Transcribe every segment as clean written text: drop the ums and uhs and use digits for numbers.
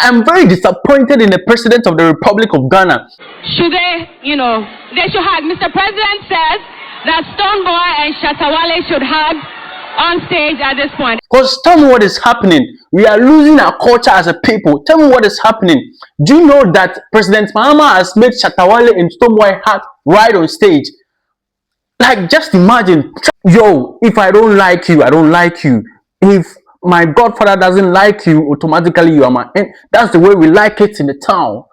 I'm very disappointed in the President of the Republic of Ghana. Should they, they should hug. Mr. President says that Stonebwoy and Shatta Wale should hug on stage at this point. Because tell me what is happening. We are losing our culture as a people. Tell me what is happening. Do you know that President Mahama has made Shatta Wale and Stonebwoy hug right on stage? Like, just imagine, yo, if I don't like you, I don't like you. If my godfather doesn't like you, automatically you are my end. That's the way we like it in the town.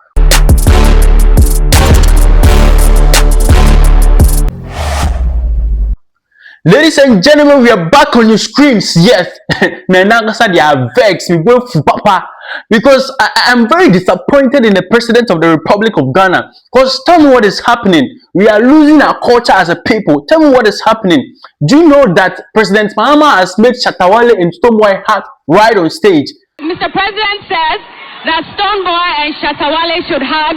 Ladies and gentlemen, we are back on your screens. Yes, they are vexed. We go for papa because I'm very disappointed in the President of the Republic of Ghana. Because tell me what is happening. We are losing our culture as a people. Tell me what is happening. Do you know that President Mahama has made Shatta Wale and Stonebwoy hug right on stage? Mr. President says that Stonebwoy and Shatta Wale should hug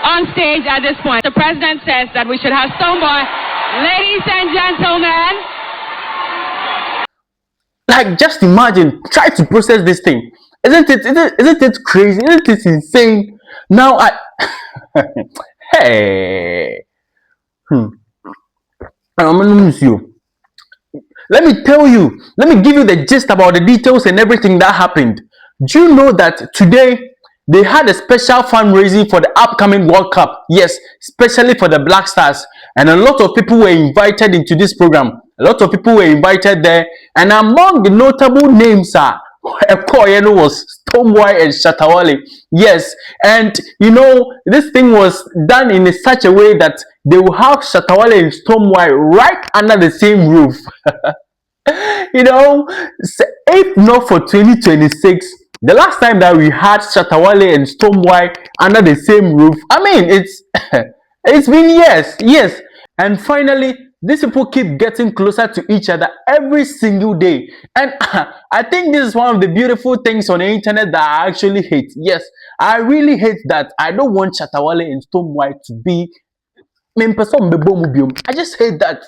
on stage at this point. The President says that we should have Stonebwoy. Ladies and gentlemen, like, just imagine, try to process this thing. Isn't it crazy? Isn't it insane? Now hey, I'm gonna miss you. Let me tell you, let me give you the gist about the details and everything that happened. Do you know that today they had a special fundraising for the upcoming World Cup? Yes, especially for the Black Stars. And a lot of people were invited into this program. A lot of people were invited there. And among the notable names was Stonebwoy and Shatta Wale. Yes, and this thing was done in such a way that they will have Shatta Wale and Stonebwoy right under the same roof. If not for 2026, the last time that we had Shatta Wale and Stonebwoy under the same roof, I mean, it's been years, yes. And finally, these people keep getting closer to each other every single day. And I think this is one of the beautiful things on the internet that I actually hate. Yes, I really hate that. I don't want Shatta Wale and Stonebwoy to be. I just hate that.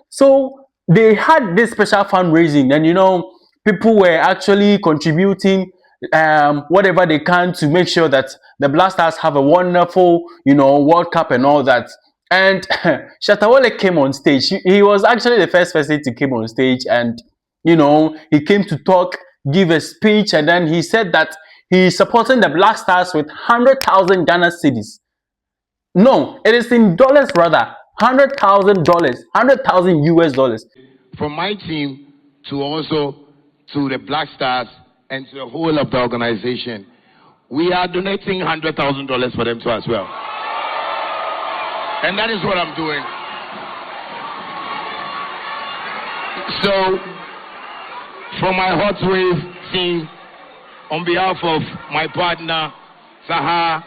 So they had this special fundraising, and people were actually contributing whatever they can to make sure that the Black Stars have a wonderful, World Cup and all that. And Shatta Wale came on stage. He was actually the first person to come on stage, and he came to talk, give a speech, and then he said that he's supporting the Black Stars with 100,000 Ghana cedis. No, it is in dollars rather. $100,000, 100,000 US dollars. From my team to the Black Stars and to the whole of the organization, we are donating $100,000 for them too as well. And that is what I'm doing. So, from my Hot Wave team, on behalf of my partner, Saha.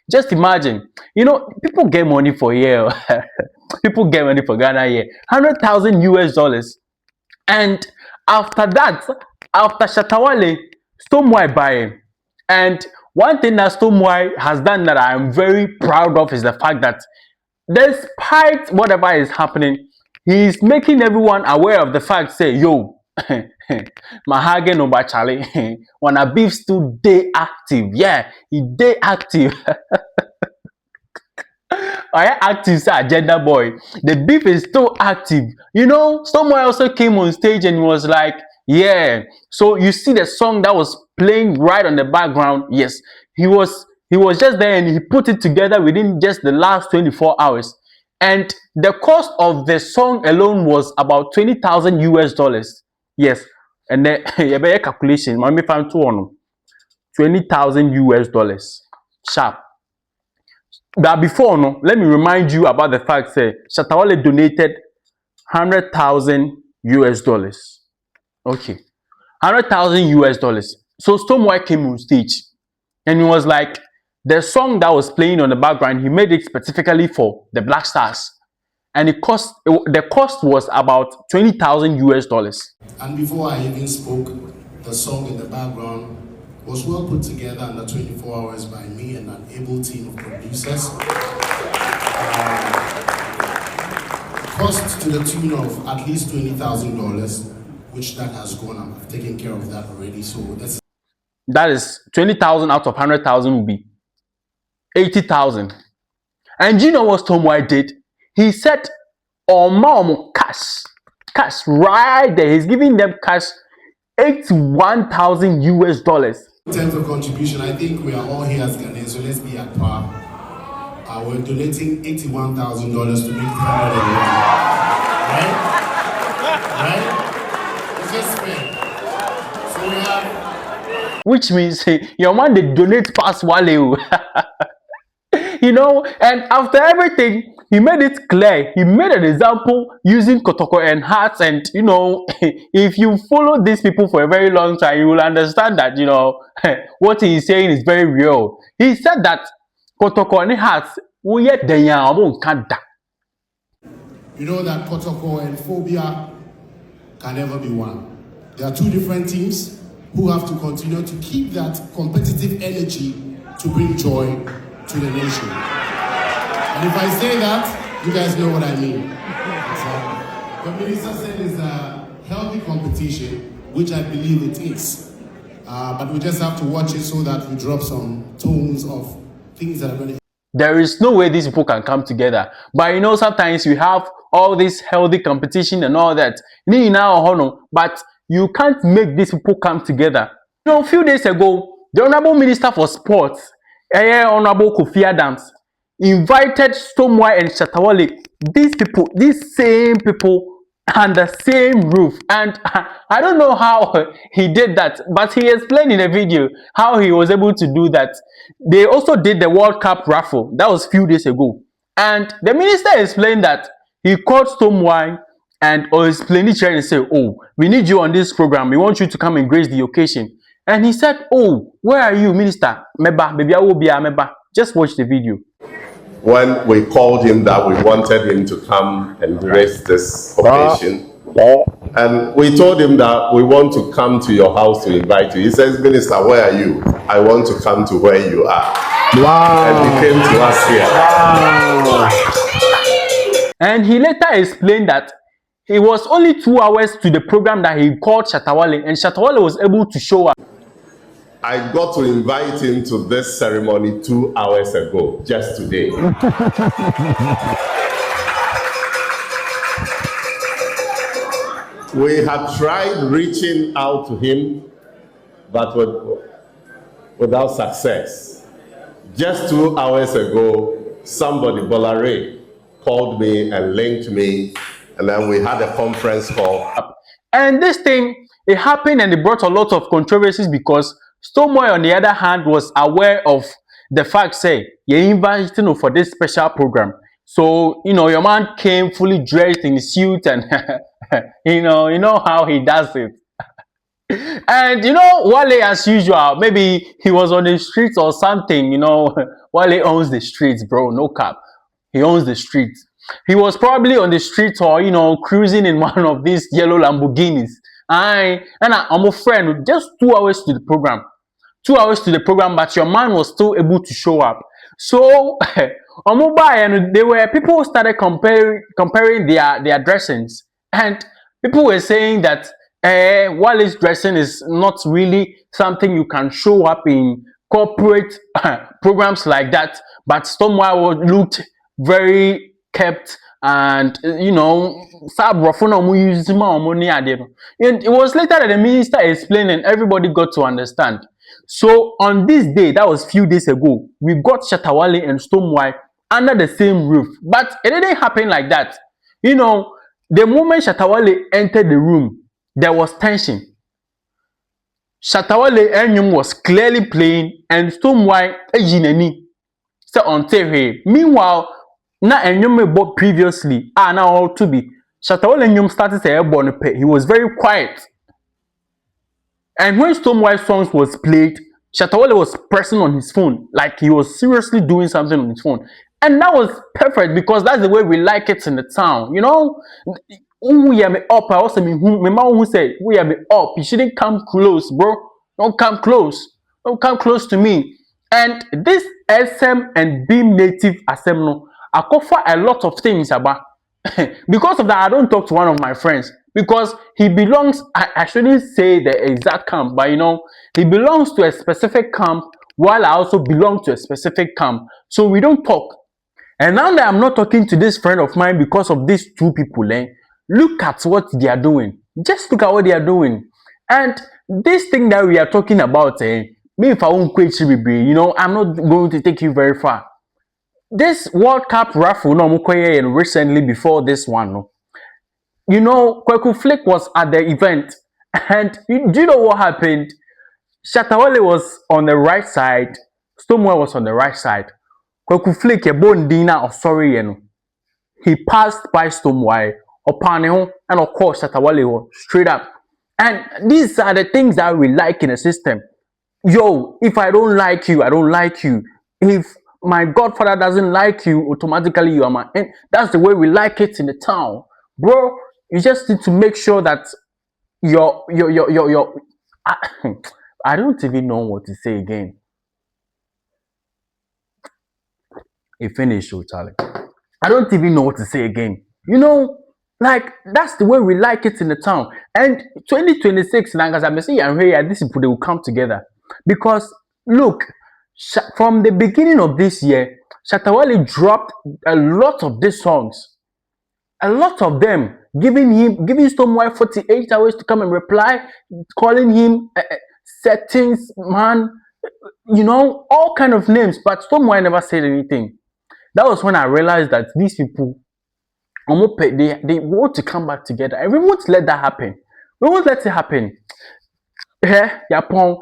Just imagine, people get money for here. People get money for Ghana here. 100,000 US dollars. And after that, after Shatta Wale, Stonebwoy buying. And one thing that Stonebwoy has done that I am very proud of is the fact that despite whatever is happening, he's making everyone aware of the fact, say, yo, Mahage no bachale, wanna beef still day active. Yeah, he day active. I active say agenda boy. The beef is still active. Stonebwoy also came on stage and was like, yeah. So you see the song that was playing right on the background. Yes, he was just there and he put it together within just the last 24 hours. And the cost of the song alone was about 20,000 US dollars. Yes. And then you better calculation. Mommy found 20,000 US dollars. Sharp. But before, let me remind you about the fact that Shatta Wale donated 100,000 US dollars. Okay. 100,000 US dollars. So Stonebwoy came on stage and he was like, the song that was playing on the background, he made it specifically for the Black Stars. And the cost was about 20,000 US dollars. And before I even spoke, the song in the background was well put together under 24 hours by me and an able team of producers. Cost to the tune of at least $20,000, which that has gone. I've taken care of that already. So that's That is 20,000 out of 100,000 would be 80,000. And you know what Stonebwoy did? He said, "Oh, mom, cash right there." He's giving them cash, 81,000 US dollars. In terms of contribution, I think we are all here as Ghanaians, so let's be at par. We're donating $81,000 to make 301. Right? Right? It's just fair. So we have. Which means your man they donate past Wale. You know, and after everything, he made it clear. He made an example using Kotoko and hearts, and you know, if you follow these people for a very long time, you will understand that, you know, what he is saying is very real. He said that Kotoko and hearts will yet the You know that Kotoko and phobia can never be one. There are two different teams who have to continue to keep that competitive energy to bring joy to the nation. And if I say that, you guys know what I mean. So, what Minister said is a healthy competition, which I believe it is. But we just have to watch it so that we drop some tones of things that are going to. There is no way these people can come together. But you know, sometimes you have all this healthy competition and all that. But you can't make these people come together. You know, a few days ago, the Honorable Minister for Sports, Honorable Kofi Adams, invited Stonebwoy and Shatta Wale. These same people, under the same roof. And I don't know how he did that, but he explained in a video how he was able to do that. They also did the World Cup raffle. That was a few days ago. And the minister explained that he called Stonebwoy and explained it and said, "Oh, we need you on this program. We want you to come and grace the occasion." And he said, "Oh, where are you, minister? Meba, baby, I will be a meba." Just watch the video. When we called him that we wanted him to come and grace this occasion, and we told him that we want to come to your house to invite you. He says, "Minister, where are you? I want to come to where you are." Wow. And he came to us here. Wow. And he later explained that it was only 2 hours to the program that he called Shatta Wale, and Shatta Wale was able to show up. I got to invite him to this ceremony 2 hours ago, just today. We had tried reaching out to him, but without success. Just 2 hours ago, somebody, Bolare, called me and linked me, and then we had a conference call. And this thing, it happened and it brought a lot of controversies because Stonebwoy, on the other hand, was aware of the fact, say, you're invited for this special program. So, you know, your man came fully dressed in a suit and, you know how he does it. And, you know, Wale, as usual, maybe he was on the streets or something, you know. Wale owns the streets, bro, no cap. He owns the streets. He was probably on the streets or, you know, cruising in one of these yellow Lamborghinis. And I'm a friend, just 2 hours to the program. 2 hours to the program, but your man was still able to show up. So, on mobile, and there were people who started comparing their dressings, and people were saying that Wale's dressing is not really something you can show up in corporate programs like that. But Stonebwoy looked very kept, and you know, and it was later that the minister explained and everybody got to understand. So on this day, that was few days ago, we got Shatta Wale and Stonebwoy under the same roof. But it didn't happen like that. You know, the moment Shatta Wale entered the room, there was tension. Shatta Wale Enyum was clearly playing and Stonebwoy ejineni. So on TV. Meanwhile, na Enyum bought previously, now all to be. Shatta Wale Enyum started to airborne pay. He was very quiet. And when Stonebwoy songs was played, Shatta Wale was pressing on his phone, like he was seriously doing something on his phone. And that was perfect because that's the way we like it in the town, you know. We are me up. I also mean, my mom who said, "We are me up. You shouldn't come close, bro. Don't come close. Don't come close to me." And this SM and Beam Native Assembly, I cover a lot of things about. Because of that, I don't talk to one of my friends. because he belongs, I shouldn't say the exact camp, but he belongs to a specific camp while I also belong to a specific camp. So we don't talk. And now that I'm not talking to this friend of mine because of these two people, look at what they are doing. Just look at what they are doing. And this thing that we are talking about, me if I won't quit I'm not going to take you very far. This World Cup raffle, no, recently before this one, no, Kweku Flick was at the event, and do you know what happened? Shatta Wale was on the right side, Stonebwoy was on the right side. Kweku Flick, a bone dina or sorry, he passed by Stonebwoy, upon him, and of course, Shatta Wale straight up. And these are the things that we like in the system. Yo, if I don't like you, I don't like you. If my godfather doesn't like you, automatically you are my end. That's the way we like it in the town, bro. You just need to make sure that your I, I don't even know what to say again. It finished, oh Charlie. I don't even know what to say again. Like that's the way we like it in the town. And 2026, now as I'm saying, I'm here. These people they will come together because look, from the beginning of this year, Shatta Wale dropped a lot of these songs, a lot of them, giving Stonebwoy 48 hours to come and reply, calling him settings man, all kind of names. But Stonebwoy never said anything. That was when I realized that these people, they want to come back together, and we won't let that happen. We won't let it happen. Yapon.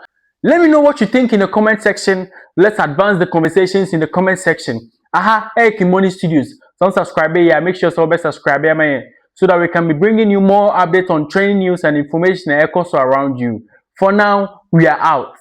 Let me know what you think in the comment section. Let's advance the conversations in the comment section. Kimoni Studios. Don't subscribe here. Make sure to subscribe here, so that we can be bringing you more updates on training news and information and echoes around you. For now, we are out.